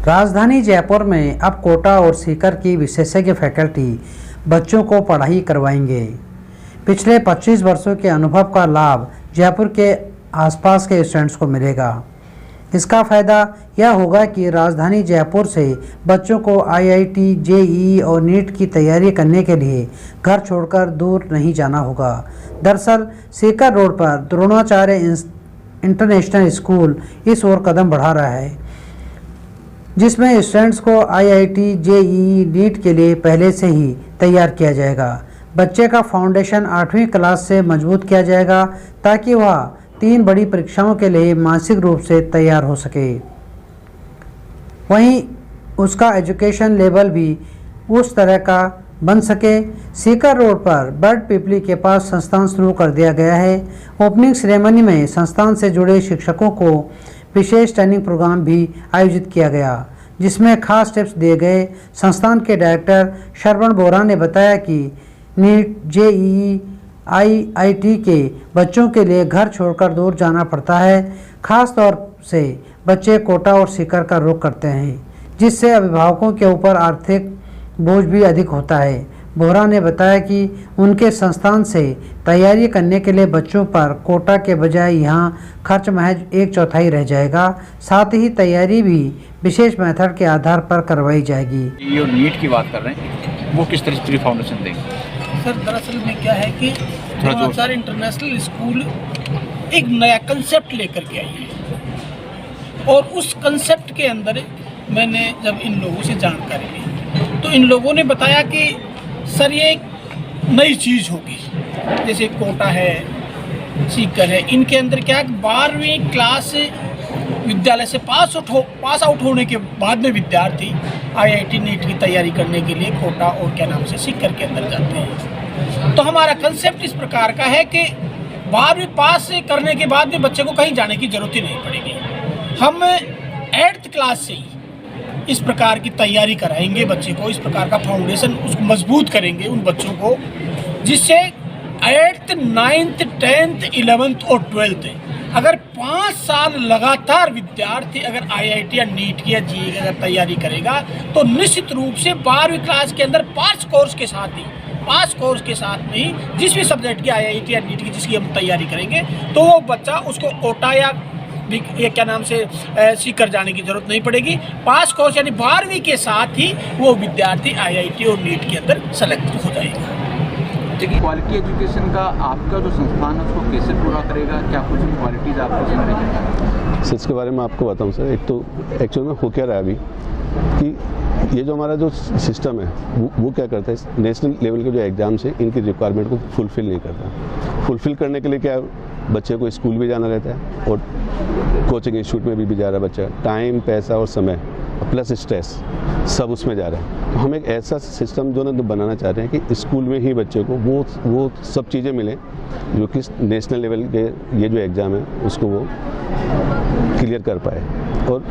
राजधानी जयपुर में अब कोटा और सीकर की विशेषज्ञ फैकल्टी बच्चों को पढ़ाई करवाएंगे। पिछले 25 वर्षों के अनुभव का लाभ जयपुर के आसपास के स्टूडेंट्स को मिलेगा। इसका फ़ायदा यह होगा कि राजधानी जयपुर से बच्चों को आईआईटी, जेईई और नीट की तैयारी करने के लिए घर छोड़कर दूर नहीं जाना होगा। दरअसल सीकर रोड पर द्रोणाचार्य इंटरनेशनल स्कूल इस ओर कदम बढ़ा रहा है, जिसमें स्टूडेंट्स को आईआईटी, जेईई, नीट के लिए पहले से ही तैयार किया जाएगा। बच्चे का फाउंडेशन 8वीं क्लास से मजबूत किया जाएगा ताकि वह 3 बड़ी परीक्षाओं के लिए मानसिक रूप से तैयार हो सके। वहीं उसका एजुकेशन लेवल भी उस तरह का बन सके। सीकर रोड पर बर्ड पिपली के पास संस्थान शुरू कर दिया गया है। ओपनिंग सेरेमनी में संस्थान से जुड़े शिक्षकों को विशेष ट्रेनिंग प्रोग्राम भी आयोजित किया गया, जिसमें खास टिप्स दिए गए। संस्थान के डायरेक्टर श्रवण बोरा ने बताया कि नीट, जेईई, आईआईटी के बच्चों के लिए घर छोड़कर दूर जाना पड़ता है। खास तौर से बच्चे कोटा और सीकर का रुख करते हैं, जिससे अभिभावकों के ऊपर आर्थिक बोझ भी अधिक होता है। बोरा ने बताया कि उनके संस्थान से तैयारी करने के लिए बच्चों पर कोटा के बजाय यहाँ खर्च महज 1/4 रह जाएगा। साथ ही तैयारी भी विशेष मेथड के आधार पर करवाई जाएगी। ये नीट की बात कर रहे हैं, वो किस तरह से फाउंडेशन देंगे? सर, दरअसल में क्या है कि द्रोणाचार्य इंटरनेशनल स्कूल एक नया कंसेप्ट लेकर के आई है और उस कंसेप्ट के अंदर मैंने जब इन लोगों से जानकारी ली तो इन लोगों ने बताया कि सर ये एक नई चीज़ होगी, जैसे कोटा है, सीकर है, इनके अंदर क्या है 12वीं क्लास विद्यालय से पास आउट होने के बाद में विद्यार्थी आईआईटी, नीट की तैयारी करने के लिए कोटा और क्या नाम से सीकर के अंदर जाते हैं। तो हमारा कंसेप्ट इस प्रकार का है कि 12वीं पास करने के बाद में बच्चे को कहीं जाने की जरूरत ही नहीं पड़ेगी। हम 8th क्लास से ही इस प्रकार की तैयारी कराएंगे बच्चे को, इस प्रकार का फाउंडेशन उसको मजबूत करेंगे उन बच्चों को, जिससे 8th, 9th, 10th, 11th और 12th अगर 5 साल लगातार विद्यार्थी अगर आईआईटी या नीट की या जेईई की अगर तैयारी करेगा तो निश्चित रूप से 12वीं क्लास के अंदर पास कोर्स के साथ में ही जिस भी सब्जेक्ट की आईआईटी या नीट की जिसकी हम तैयारी करेंगे तो वो बच्चा उसको कोटा या ये क्या नाम से सीकर जाने की जरूरत नहीं पड़ेगी। पास कोर्स यानी 12वीं के साथ ही वो विद्यार्थी आईआईटी और नीट के अंदर सेलेक्ट हो जाएगा। देखिए, क्वालिटी एजुकेशन का आपका जो संस्थान है उसको कैसे पूरा करेगा? क्या कुछ क्वालिटीज़ आपको समझेंगे? सर, इसके बारे में आपको बताऊं सर, एक तो एक्चुअल में हो क्या रहा है अभी कि ये जो हमारा जो सिस्टम है वो क्या करता है, नेशनल लेवल के जो एग्ज़ाम्स हैं इनकी रिक्वायरमेंट को फुलफ़िल नहीं करता। फुलफ़िल करने के लिए क्या बच्चे को स्कूल भी जाना रहता है और कोचिंग इंस्टीट्यूट में भी जा रहा है बच्चा, टाइम, पैसा और समय प्लस स्ट्रेस सब उसमें जा रहा है। तो हम एक ऐसा सिस्टम जो ना बनाना चाह रहे हैं कि स्कूल में ही बच्चे को वो सब चीज़ें मिलें जो कि नेशनल लेवल के ये जो एग्ज़ाम है उसको वो क्लियर कर पाए। और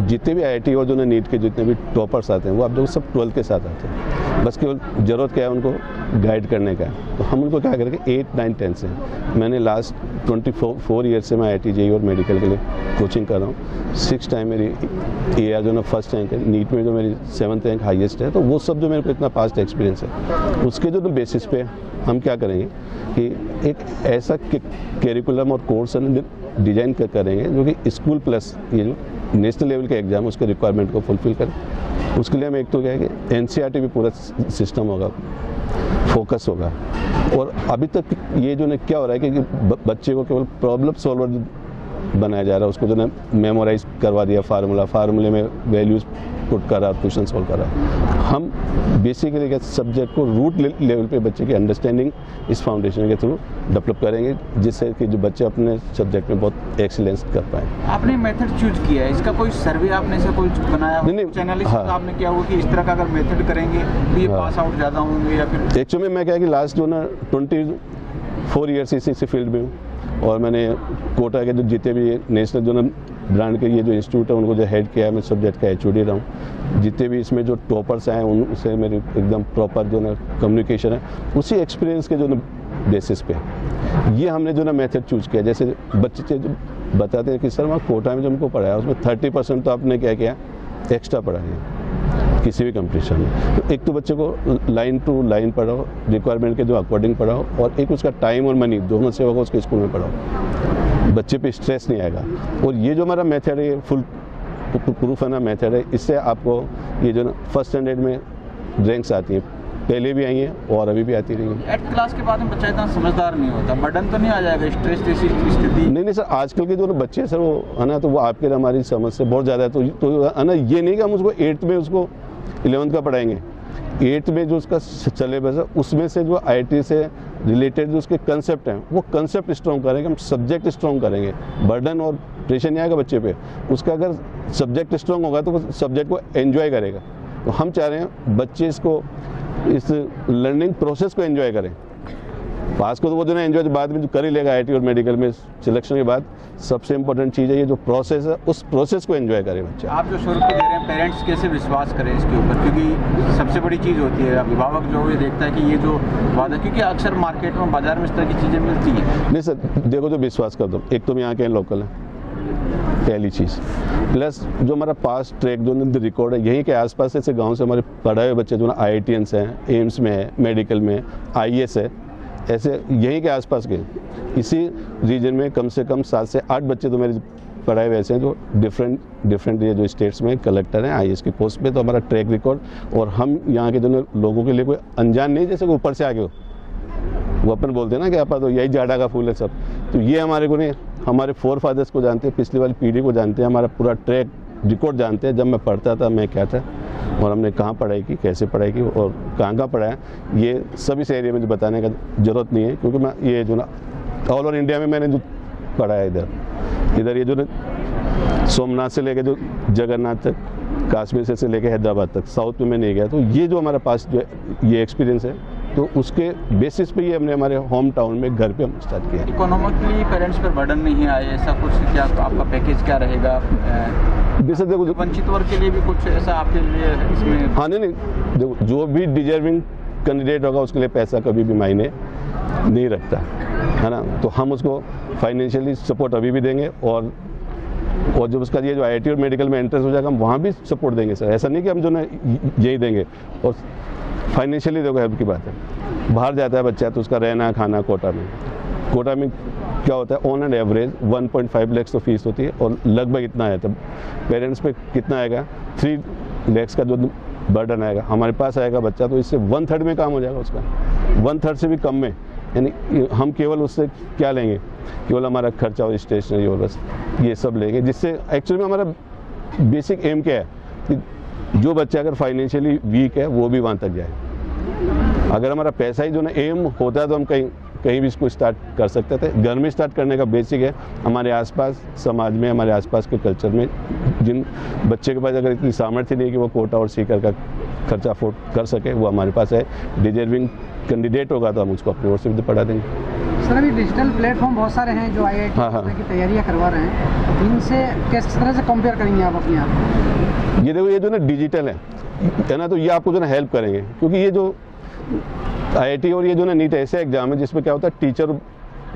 जितने भी आईआईटी और जो ना नीट के जितने भी टॉपर्स आते हैं वो आप जो सब 12th के साथ आते हैं, बस केवल ज़रूरत क्या है उनको गाइड करने का है। तो हम उनको क्या करेंगे 8, 9, 10 से मैंने लास्ट 24 ईयर से मैं आईआईटी, जेईई और मेडिकल के लिए कोचिंग कर रहा हूँ। 6 टाइम मेरी एआर जो ना फर्स्ट रैंक है, नीट में जो मेरी 7th रैंक हाईएस्ट है। तो वो सब जो मेरे को इतना पास्ट एक्सपीरियंस है उसके जो बेसिस पे हम क्या करेंगे कि एक ऐसा करिकुलम और कोर्स डिज़ाइन करेंगे जो कि स्कूल प्लस ये जो नेशनल लेवल के एग्ज़ाम उसके रिक्वायरमेंट को फुलफ़िल करें। उसके लिए हम एक तो क्या है कि एनसीईआरटी भी पूरा सिस्टम होगा, फोकस होगा। और अभी तक ये जो ना क्या हो रहा है कि बच्चे को केवल प्रॉब्लम सॉल्वर बनाया जा रहा है, उसको जो ना मेमोराइज करवा दिया फार्मूले में वैल्यूज़ पुट कर रहा है, क्वेश्चन सॉल्व कर रहा है। हम बेसिकली क्या सब्जेक्ट को रूट लेवल पे बच्चे की अंडरस्टैंडिंग इस फाउंडेशन के थ्रू डेवलप करेंगे, जिससे कि जो बच्चे अपने सब्जेक्ट में बहुत एक्सीलेंस कर पाए। आपने मेथड चूज किया है, इसका कोई सर्वे आपने से कोई बनाया हो? नहीं, एनालिसिस हाँ। आपने किया होगा कि इस तरह का अगर मेथड करेंगे तो ये पास आउट ज़्यादा होंगे या फिर? एक्चुअली मैं क्या कि लास्ट जो ना 24 ईयर्स इसी फील्ड में हूँ और मैंने कोटा के जो जितने भी नेशनल जो ना ब्रांड के ये जो इंस्टीट्यूट है उनको जो हेड किया है, मैं सब्जेक्ट का एचओडी रहा हूँ। जितने भी इसमें जो टॉपर्स आए हैं उनसे मेरी एकदम प्रॉपर जो ना कम्युनिकेशन है, उसी एक्सपीरियंस के जो ना बेसिस पे ये हमने जो ना मेथड चूज़ किया। जैसे बच्चे जो बताते हैं कि सर वहाँ कोटा में जो हमको पढ़ाया उसमें 30% तो आपने क्या किया एक्स्ट्रा पढ़ाइए किसी भी कंपटीशन में। तो एक तो बच्चे को लाइन टू लाइन पढ़ाओ, रिक्वायरमेंट के जो अकॉर्डिंग पढ़ाओ, और एक उसका टाइम और मनी दोनों से होगा उसके स्कूल में पढ़ाओ, बच्चे पे स्ट्रेस नहीं आएगा। और ये जो हमारा मेथड है, फुल प्रूफ है ना मेथड है, इससे आपको ये जो ना फर्स्ट स्टैंडर्ड में रैंक्स आती हैं, पहले भी आई हैं और अभी भी आती रही हैं। 8th क्लास के बाद में बच्चा इतना समझदार नहीं होता, बर्डन तो नहीं आ जाएगा, स्ट्रेस जैसी स्थिति? नहीं सर, आजकल के जो बच्चे हैं सर, वो है ना, तो वो आपके हमारी समझ से बहुत ज़्यादा है। तो है ना, ये नहीं कि हम उसको 8th में उसको 11th का पढ़ाएंगे। 8th में जो उसका सिलेबस है उसमें से जो IIT से रिलेटेड जो उसके कंसेप्ट हैं, वो कंसेप्ट स्ट्रॉन्ग करेंगे, हम सब्जेक्ट स्ट्रॉन्ग करेंगे। बर्डन और प्रेशर नहीं आएगा बच्चे पे। उसका अगर सब्जेक्ट स्ट्रॉन्ग होगा तो वो सब्जेक्ट को एंजॉय करेगा। तो हम चाह रहे हैं बच्चे इसको, इस लर्निंग प्रोसेस को एंजॉय करें। पास को तो वो जो ना एंजॉय बाद में जो कर ही लेगा IIT और मेडिकल में सिलेक्शन के बाद। सबसे इंपॉर्टेंट चीज़ है ये जो प्रोसेस है, उस प्रोसेस को एंजॉय करें बच्चे। आप जो शुरू दे रहे हैं, पेरेंट्स कैसे विश्वास करें इसके ऊपर? क्योंकि सबसे बड़ी चीज़ होती है, अभिभावक जो ये देखता है कि ये जो वादा, क्योंकि अक्सर मार्केट में बाजार में इस तरह की चीज़ें मिलती हैं। नहीं सर, देखो जो विश्वास कर दो, एक तो यहाँ के लोकल है पहली चीज़, प्लस जो हमारा पास ट्रैक जो रिकॉर्ड है, यहीं के आसपास ऐसे गांव से हमारे पढ़ाए हुए बच्चे जो ना IITians हैं, एम्स में है, मेडिकल में, IAS है, ऐसे यहीं के आसपास के इसी रीजन में कम से कम 7 से 8 बच्चे तो मेरे पढ़ाए हुए ऐसे हैं जो डिफरेंट ये जो स्टेट्स में कलेक्टर हैं IAS की पोस्ट पे। तो हमारा ट्रैक रिकॉर्ड, और हम यहाँ के जो लोगों के लिए कोई अनजान नहीं, जैसे ऊपर से आगे हो वो अपन बोलते हैं ना कि आप तो यही जाड़ा का फूल है सब, तो ये हमारे को नहीं, हमारे फोर फादर्स को जानते हैं, पिछली वाली पीढ़ी को जानते हैं, हमारा पूरा ट्रैक रिकॉर्ड जानते हैं। जब मैं पढ़ता था मैं क्या था और हमने कहाँ पढ़ाई की, कैसे पढ़ाई की और कहाँ पढ़ाया, ये सब इस एरिया में जो बताने का ज़रूरत नहीं है, क्योंकि मैं ये जो ना ऑल ओवर इंडिया में मैंने जो पढ़ा है इधर ये जो ना सोमनाथ से लेके जो जगन्नाथ तक, कश्मीर से लेके हैदराबाद तक, साउथ में मैं नहीं गया। तो ये जो हमारा पास जो ये एक्सपीरियंस है, तो उसके बेसिस पे ये हमने हमारे होम टाउन में घर पे हम स्टार्ट किया। इकोनॉमिकली पेरेंट्स पर बर्डन नहीं आए, ऐसा कुछ क्या आपका पैकेज क्या रहेगा? जैसे देखो वंचित वर्ग के लिए भी कुछ ऐसा आपके लिए इसमें? हाँ नहीं, देखो जो भी डिजर्विंग कैंडिडेट होगा उसके लिए पैसा कभी भी मायने नहीं रखता है ना। तो हम उसको फाइनेंशियली सपोर्ट अभी भी देंगे, और जब उसका ये जो IIT और मेडिकल में एंट्रेंस हो जाएगा हम वहाँ भी सपोर्ट देंगे सर। ऐसा नहीं कि हम जो ना यही देंगे। और फाइनेंशियली देखो हेल्प की बात है, बाहर जाता है बच्चा तो उसका रहना खाना कोटा में क्या होता है, ऑन एंड एवरेज 1.5 लाख तो फीस होती है, और लगभग इतना आया, तब पेरेंट्स पे कितना आएगा, 3 लाख का जो बर्डन आएगा हमारे पास आएगा बच्चा, तो इससे 1/3 में काम हो जाएगा उसका, 1/3 से भी कम में। यानी हम केवल उससे क्या लेंगे, केवल हमारा खर्चा और स्टेशनरी और बस ये सब लेंगे, जिससे एक्चुअली में हमारा बेसिक एम क्या है कि जो बच्चा अगर फाइनेंशियली वीक है वो भी वहाँ तक जाए। अगर हमारा पैसा ही जो ना एम होता है तो हम कहीं भी इसको स्टार्ट कर सकते थे। घर में स्टार्ट करने का बेसिक है, हमारे आसपास समाज में, हमारे आसपास के कल्चर में जिन बच्चे के पास अगर इतनी सामर्थ्य नहीं है कि वो कोटा और सीकर का खर्चा अफोर्ड कर सके, वो हमारे पास है। डिजर्विंग कैंडिडेट होगा तो हम उसको अपनी ओर से भी पढ़ा देंगे। सर अभी डिजिटल प्लेटफॉर्म बहुत सारे हैं जो IIT की तैयारियां करवा रहे हैं, इनसे किस तरह से कंपेयर करेंगे आप अपने आप? ये देखो ये जो ना डिजिटल है ना, तो ये आपको जो ना हेल्प करेंगे, क्योंकि ये जो IIT और ये जो ना नीट ऐसे एग्जाम है जिसमें क्या होता है, टीचर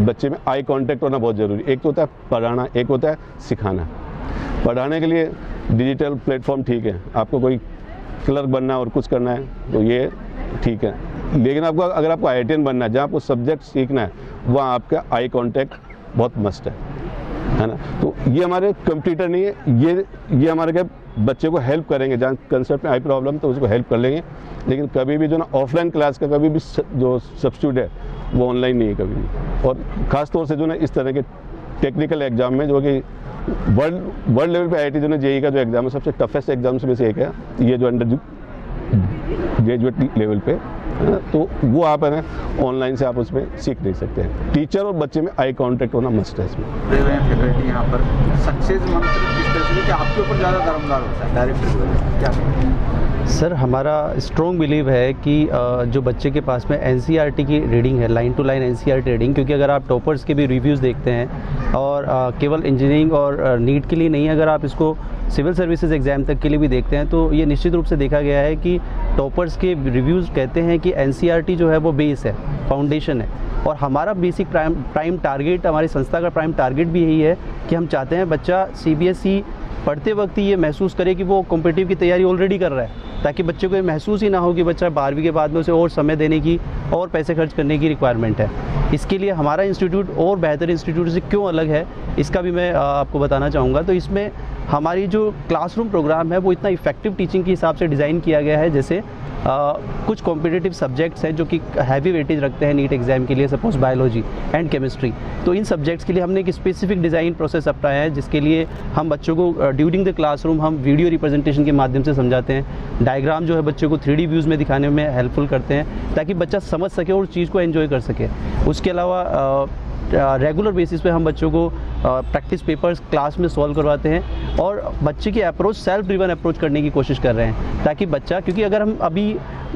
बच्चे में आई कांटेक्ट होना बहुत ज़रूरी। एक तो होता है पढ़ाना, एक होता है सिखाना। पढ़ाने के लिए डिजिटल प्लेटफॉर्म ठीक है, आपको कोई क्लर्क बनना है और कुछ करना है तो ये ठीक है, लेकिन आपको अगर आपको IITian बनना है, जहाँ आपको सब्जेक्ट सीखना है, वहाँ आपका आई कांटेक्ट बहुत मस्ट है ना। तो ये हमारे कंप्यूटर नहीं है, ये हमारे क्या बच्चे को हेल्प करेंगे, जहाँ कंसेप्ट में आई प्रॉब्लम तो उसको हेल्प कर लेंगे। लेकिन कभी भी जो ना ऑफलाइन क्लास का कभी भी जो सब्स्टिट्यूट है वो ऑनलाइन नहीं है कभी भी। और ख़ास तौर से जो ना इस तरह के टेक्निकल एग्जाम में, जो कि वर्ल्ड लेवल पे IIT जो ना JEE का जो एग्जाम है सबसे टफेस्ट एग्जाम्स में से एक है, ये जो अंडर ग्रेजुएट लेवल पे, तो वो आप है ना ऑनलाइन से आप उसमें सीख नहीं सकते हैं। टीचर और बच्चे में आई कांटेक्ट होना मस्ट है इसमें। फैकल्टी यहाँ पर सक्सेस मंत्र किस तरह से कि आपके ऊपर ज़्यादा दरमदार होता है डायरेक्ट क्या? सर हमारा स्ट्रॉन्ग बिलीव है कि जो बच्चे के पास में NCERT की रीडिंग है, line to line NCERT reading, क्योंकि अगर आप टॉपर्स के भी रिव्यूज़ देखते हैं और केवल इंजीनियरिंग और नीट के लिए नहीं, अगर आप इसको सिविल सर्विसेज एग्ज़ाम तक के लिए भी देखते हैं तो ये निश्चित रूप से देखा गया है कि टॉपर्स के रिव्यूज़ कहते हैं कि NCERT जो है वो बेस है, फाउंडेशन है। और हमारा बेसिक प्राइम टारगेट, हमारी संस्था का प्राइम टारगेट भी यही है कि हम चाहते हैं बच्चा CBSE पढ़ते वक्त ही ये महसूस करे कि वो कॉम्पिटिटिव की तैयारी ऑलरेडी कर रहा है, ताकि बच्चे को ये महसूस ही ना हो कि बच्चा 12वीं के बाद में उसे और समय देने की और पैसे खर्च करने की रिक्वायरमेंट है। इसके लिए हमारा इंस्टीट्यूट और बेहतर इंस्टीट्यूट से क्यों अलग है, इसका भी मैं आपको बताना चाहूँगा। तो इसमें हमारी जो क्लासरूम प्रोग्राम है वो इतना इफेक्टिव टीचिंग के हिसाब से डिज़ाइन किया गया है। जैसे कुछ कॉम्पिटिटिव सब्जेक्ट्स हैं जो कि हैवी वेटेज रखते हैं नीट एग्जाम के लिए, सपोज बायोलॉजी एंड केमिस्ट्री, तो इन सब्जेक्ट्स के लिए हमने एक स्पेसिफिक डिज़ाइन प्रोसेस अपनाया है, जिसके लिए हम बच्चों को ड्यूरिंग द क्लासरूम हम वीडियो रिप्रेजेंटेशन के माध्यम से समझाते हैं। डायग्राम जो है बच्चों को 3D व्यूज़ में दिखाने में हेल्पफुल करते हैं, ताकि बच्चा समझ सके और चीज़ को एंजॉय कर सके। उसके अलावा रेगुलर बेसिस पे हम बच्चों को प्रैक्टिस पेपर्स क्लास में सॉल्व करवाते हैं और बच्चे की अप्रोच सेल्फ ड्रिवन अप्रोच करने की कोशिश कर रहे हैं, ताकि बच्चा, क्योंकि अगर हम अभी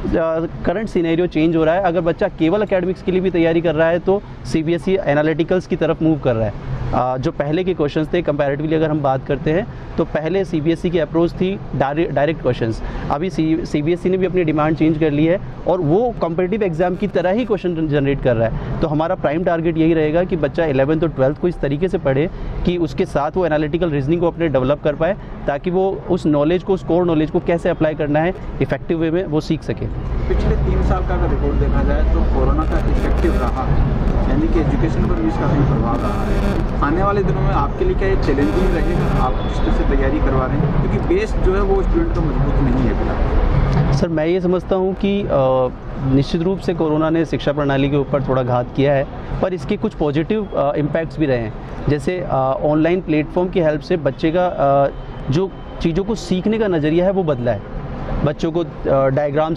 करंट सिनेरियो चेंज हो रहा है, अगर बच्चा केवल एकेडमिक्स के लिए भी तैयारी कर रहा है तो CBSE एनालिटिकल्स की तरफ मूव कर रहा है। जो पहले के क्वेश्चंस थे कंपैरेटिवली अगर हम बात करते हैं तो पहले CBSE की अप्रोच थी डायरेक्ट क्वेश्चंस, अभी CBSE ने भी अपनी डिमांड चेंज कर ली है और वो कॉम्पिटिटिव एग्जाम की तरह ही क्वेश्चन जनरेट कर रहा है। तो हमारा प्राइम टारगेट यही रहेगा कि बच्चा 11th और 12th को इस तरीके से पढ़े कि उसके साथ वो एनालिटिकल रीजनिंग को अपने डेवलप कर पाए, ताकि वो उस नॉलेज को, उस कोर नॉलेज को कैसे अप्लाई करना है इफेक्टिव वे में वो सीख सके। पिछले 3 साल का अगर रिपोर्ट देखा जाए तो कोरोना का इफेक्टिव रहा है, यानी कि एजुकेशन पर भी इसका सही प्रभाव रहा है। आने वाले दिनों में आपके लिए क्या ये चैलेंजिंग रहेगा, आप जिस तरह से तैयारी करवा रहे हैं, क्योंकि बेस जो है वो स्टूडेंट का मजबूत नहीं है फिलहाल? सर, मैं ये समझता हूँ कि निश्चित रूप से कोरोना ने शिक्षा प्रणाली के ऊपर थोड़ा घात किया है, पर इसके कुछ पॉजिटिव इम्पैक्ट्स भी रहे हैं। जैसे ऑनलाइन प्लेटफॉर्म की हेल्प से बच्चे का जो चीज़ों को सीखने का नज़रिया है वो बदला है। बच्चों को डायग्राम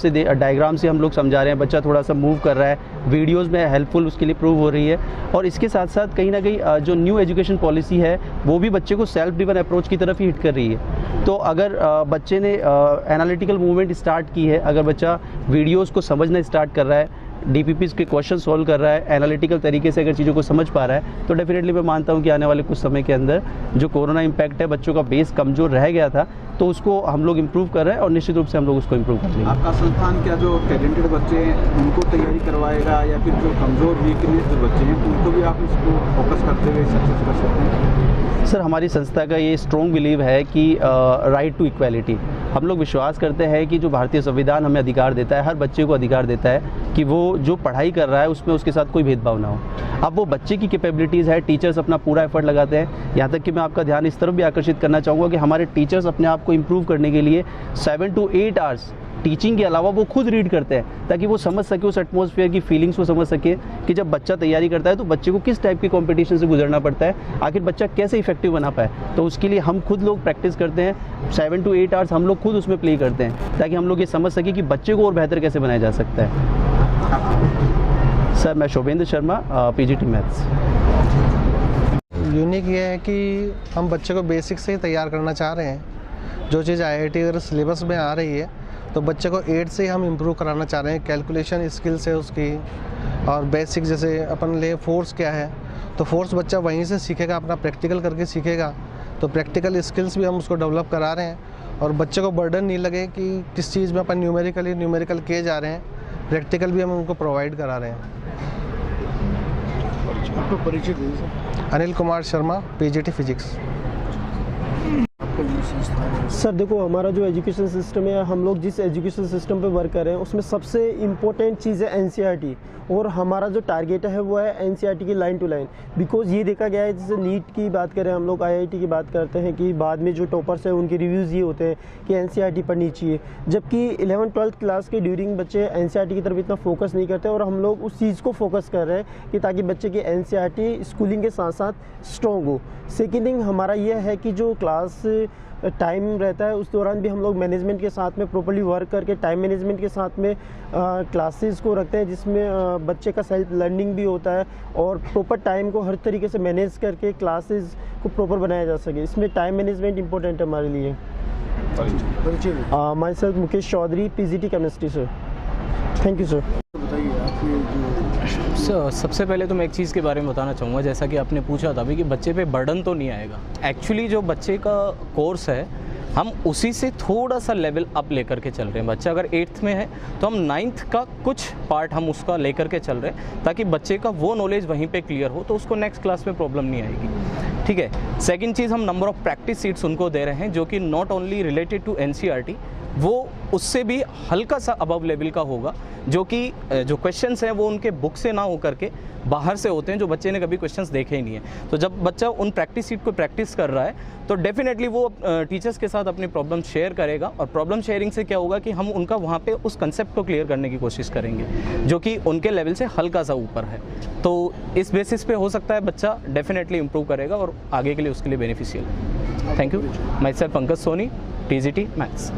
से हम लोग समझा रहे हैं, बच्चा थोड़ा सा मूव कर रहा है, वीडियोस में हेल्पफुल उसके लिए प्रूव हो रही है। और इसके साथ साथ कहीं ना कहीं जो न्यू एजुकेशन पॉलिसी है वो भी बच्चे को सेल्फ ड्रिवन अप्रोच की तरफ ही हिट कर रही है। तो अगर बच्चे ने एनालिटिकल मूवमेंट स्टार्ट की है, अगर बच्चा वीडियोज़ को समझना स्टार्ट कर रहा है, DPPs के क्वेश्चन सॉल्व कर रहा है, एनालिटिकल तरीके से अगर चीज़ों को समझ पा रहा है, तो डेफिनेटली मैं मानता हूं कि आने वाले कुछ समय के अंदर जो कोरोना इम्पैक्ट है, बच्चों का बेस कमज़ोर रह गया था, तो उसको हम लोग इम्प्रूव कर रहे हैं और निश्चित रूप से हम लोग उसको इम्प्रूव कर लेंगे। आपका संस्थान क्या जो टैलेंटेड बच्चे हैं उनको तैयारी करवाएगा, या फिर जो कमज़ोर वीकनेस जो बच्चे हैं उनको भी आप इसको फोकस करते हुए सक्सेस कर सकते हैं? सर, हमारी संस्था का ये स्ट्रॉन्ग बिलीव है कि राइट टू इक्वालिटी, हम लोग विश्वास करते हैं कि जो भारतीय संविधान हमें अधिकार देता है, हर बच्चे को अधिकार देता है कि वो जो पढ़ाई कर रहा है उसमें उसके साथ कोई भेदभाव ना हो। अब वो बच्चे की कैपेबिलिटीज़ है, टीचर्स अपना पूरा एफर्ट लगाते हैं। यहाँ तक कि मैं आपका ध्यान इस तरफ भी आकर्षित करना चाहूँगा कि हमारे टीचर्स अपने आप को इम्प्रूव करने के लिए 7 to 8 आवर्स टीचिंग के अलावा वो खुद रीड करते हैं, ताकि वो समझ सके, उस एटमॉस्फेयर की फीलिंग्स को समझ सके कि जब बच्चा तैयारी करता है तो बच्चे को किस टाइप की कंपटीशन से गुजरना पड़ता है, आखिर बच्चा कैसे इफेक्टिव बना पाए। तो उसके लिए हम खुद लोग प्रैक्टिस करते हैं, 7 to 8 आवर्स हम लोग खुद उसमें प्ले करते हैं, ताकि हम लोग ये समझ सके कि बच्चे को और बेहतर कैसे बनाया जा सकता है। सर, मैं शोभेंद्र शर्मा, PGT मैथ्स। यूनिक ये है कि हम बच्चे को बेसिक से ही तैयार करना चाह रहे हैं। जो चीज़ IIT अगर सिलेबस में आ रही है तो बच्चे को 8 से ही हम इम्प्रूव कराना चाह रहे हैं। कैलकुलेशन स्किल्स है उसकी, और बेसिक जैसे अपन ले फोर्स क्या है, तो फोर्स बच्चा वहीं से सीखेगा, अपना प्रैक्टिकल करके सीखेगा। तो प्रैक्टिकल स्किल्स भी हम उसको डेवलप करा रहे हैं, और बच्चे को बर्डन नहीं लगे कि किस चीज़ में अपन न्यूमेरिकल किए जा रहे हैं, प्रैक्टिकल भी हम उनको प्रोवाइड करा रहे हैं। आपको परिचय दीजिए। Anil Kumar Sharma, PGT physics. Sir देखो, हमारा जो एजुकेशन सिस्टम है, हम लोग जिस एजुकेशन सिस्टम पे वर्क कर रहे हैं उसमें सबसे इम्पोर्टेंट चीज़ है NCERT, और हमारा जो टारगेट है वो है NCERT की लाइन टू लाइन। बिकॉज ये देखा गया है, जैसे नीट की बात करें, हम लोग IIT की बात करते हैं कि बाद में जो टॉपर्स हैं उनके रिव्यूज़ ये होते हैं कि NCERT पढ़नी चाहिए, जबकि 11th-12th क्लास के ड्यूरिंग बच्चे NCERT की तरफ इतना फोकस नहीं करते, और हम लोग उस चीज़ को फोकस कर रहे हैं कि ताकि बच्चे की NCERT स्कूलिंग के साथ साथ स्ट्रॉन्ग हो। सेकेंड थिंग हमारा ये है कि जो क्लास टाइम रहता है उस दौरान भी हम लोग मैनेजमेंट के साथ में प्रॉपर्ली वर्क करके टाइम मैनेजमेंट के साथ में क्लासेस को रखते हैं, जिसमें बच्चे का सेल्फ लर्निंग भी होता है और प्रॉपर टाइम को हर तरीके से मैनेज करके क्लासेस को प्रॉपर बनाया जा सके। इसमें टाइम मैनेजमेंट इंपॉर्टेंट है हमारे लिए। Myself Mukesh Chaudhary, PGT chemistry sir. Thank you sir. Sir, सबसे पहले तो मैं एक चीज़ के बारे में बताना चाहूँगा, जैसा कि आपने पूछा था अभी कि बच्चे पे बर्डन तो नहीं आएगा। एक्चुअली जो बच्चे का कोर्स है हम उसी से थोड़ा सा लेवल अप लेकर के चल रहे हैं। बच्चा अगर 8th में है तो हम 9th का कुछ पार्ट हम उसका लेकर के चल रहे हैं, ताकि बच्चे का वो नॉलेज वहीं पे क्लियर हो तो उसको नेक्स्ट क्लास में प्रॉब्लम नहीं आएगी। ठीक है। सेकंड चीज़, हम नंबर ऑफ प्रैक्टिस सीट्स उनको दे रहे हैं जो कि not only related to NCERT, वो उससे भी हल्का सा अबव लेवल का होगा, जो कि जो क्वेश्चंस हैं वो उनके बुक से ना हो करके बाहर से होते हैं, जो बच्चे ने कभी क्वेश्चंस देखे ही नहीं है। तो जब बच्चा उन प्रैक्टिस सीट को प्रैक्टिस कर रहा है तो डेफिनेटली वो टीचर्स के साथ अपनी प्रॉब्लम शेयर करेगा, और प्रॉब्लम शेयरिंग से क्या होगा कि हम उनका वहाँ पे उस कंसेप्ट को क्लियर करने की कोशिश करेंगे जो कि उनके लेवल से हल्का सा ऊपर है। तो इस बेसिस पे हो सकता है बच्चा डेफिनेटली इम्प्रूव करेगा और आगे के लिए उसके लिए बेनिफिशियल है। Thank you. Myself Pankaj Soni, TGT maths.